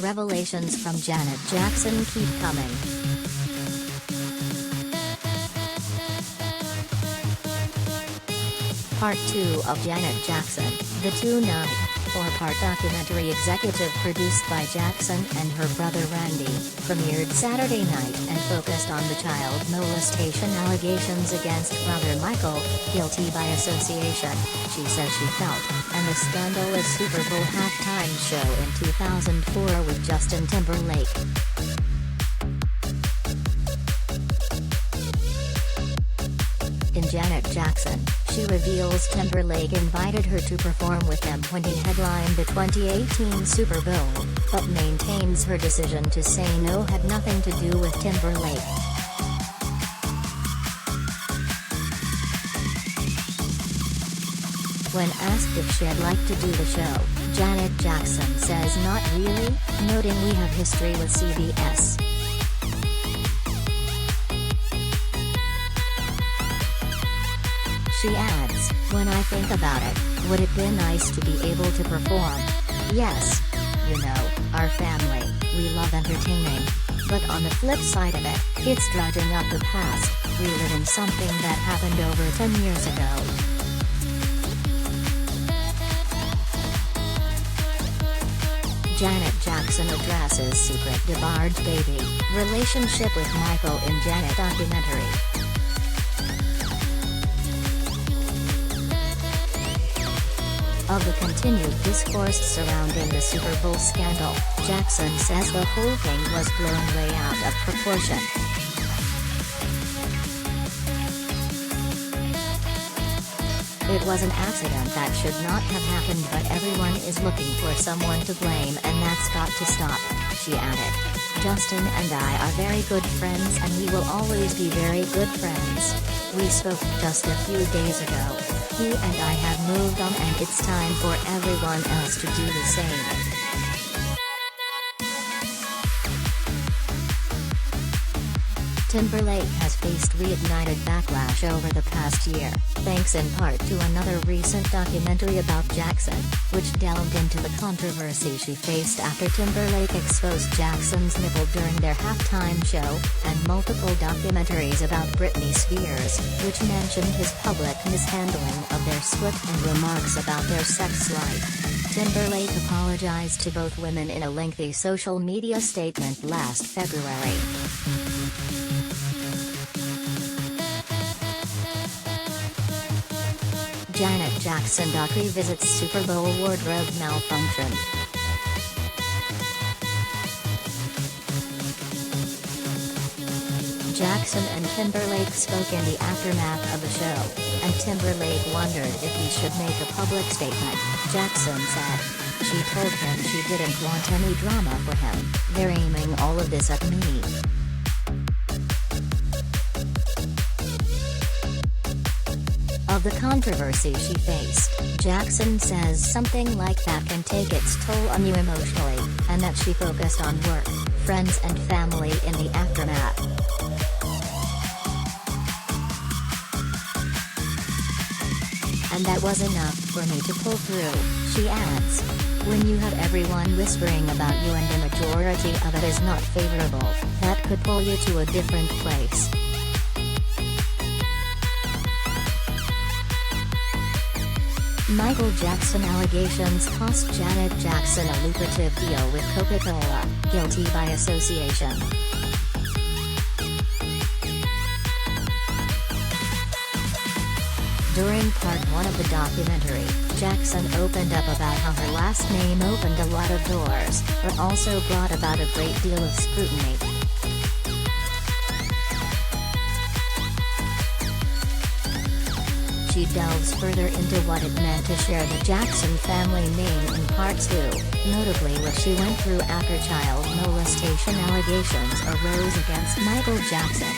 Revelations from Janet Jackson keep coming. Part 2 of Janet Jackson, The Tonight, four-part documentary executive produced by Jackson and her brother Randy, premiered Saturday night and focused on the child molestation allegations against brother Michael, guilty by association, she says she felt, and the scandalous Super Bowl halftime show in 2004 with Justin Timberlake. In Janet Jackson, she reveals Timberlake invited her to perform with him when he headlined the 2018 Super Bowl, but maintains her decision to say no had nothing to do with Timberlake. When asked if she'd like to do the show, Janet Jackson says not really, noting we have history with CBS. She adds, when I think about it, would it be nice to be able to perform? Yes. You know, our family, we love entertaining. But on the flip side of it, it's dredging up the past, reliving something that happened over 10 years ago. Janet Jackson addresses secret DeBarge baby relationship with Michael in Janet documentary. Of the continued discourse surrounding the Super Bowl scandal, Jackson says the whole thing was blown way out of proportion. It was an accident that should not have happened, but everyone is looking for someone to blame and that's got to stop, she added. Justin and I are very good friends and we will always be very good friends. We spoke just a few days ago. He and I have moved on and it's time for everyone else to do the same. Timberlake has faced reignited backlash over the past year, thanks in part to another recent documentary about Jackson, which delved into the controversy she faced after Timberlake exposed Jackson's nipple during their halftime show, and multiple documentaries about Britney Spears, which mentioned his public mishandling of their split and remarks about their sex life. Timberlake apologized to both women in a lengthy social media statement last February. Janet Jackson doc revisits Super Bowl wardrobe malfunction. Jackson and Timberlake spoke in the aftermath of the show, and Timberlake wondered if he should make a public statement. Jackson said, "She told him she didn't want any drama for him, they're aiming all of this at me." Of the controversy she faced, Jackson says something like that can take its toll on you emotionally, and that she focused on work, friends and family in the aftermath. And that was enough for me to pull through, she adds. When you have everyone whispering about you and the majority of it is not favorable, that could pull you to a different place. Michael Jackson allegations cost Janet Jackson a lucrative deal with Coca-Cola, guilty by association. During part 1 of the documentary, Jackson opened up about how her last name opened a lot of doors, but also brought about a great deal of scrutiny. She delves further into what it meant to share the Jackson family name in part 2, notably what she went through after child molestation allegations arose against Michael Jackson.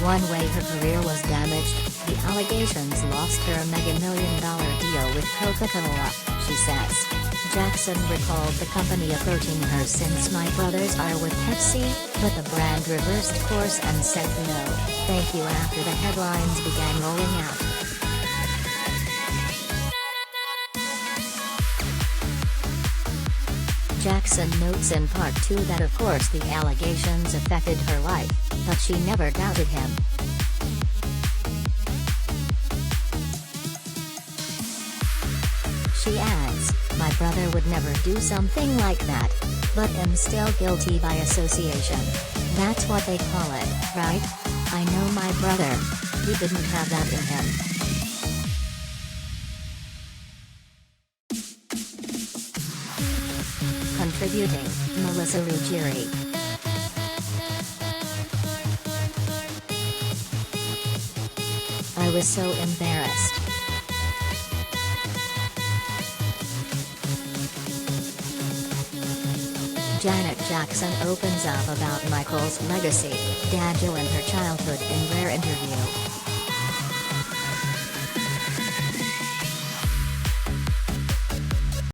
One way her career was damaged, the allegations lost her a mega-million-dollar deal with Coca-Cola, she says. Jackson recalled the company approaching her since "My brothers are with Pepsi," but the brand reversed course and said no, thank you after the headlines began rolling out. Jackson notes in part 2 that of course the allegations affected her life, but she never doubted him. She adds, "My brother would never do something like that. But am still guilty by association. That's what they call it, right? I know my brother. He didn't have that in him." Contributing, Melissa Ruggieri. "I was so embarrassed. Janet Jackson opens up about Michael's legacy, Dadjo and her childhood in rare interview.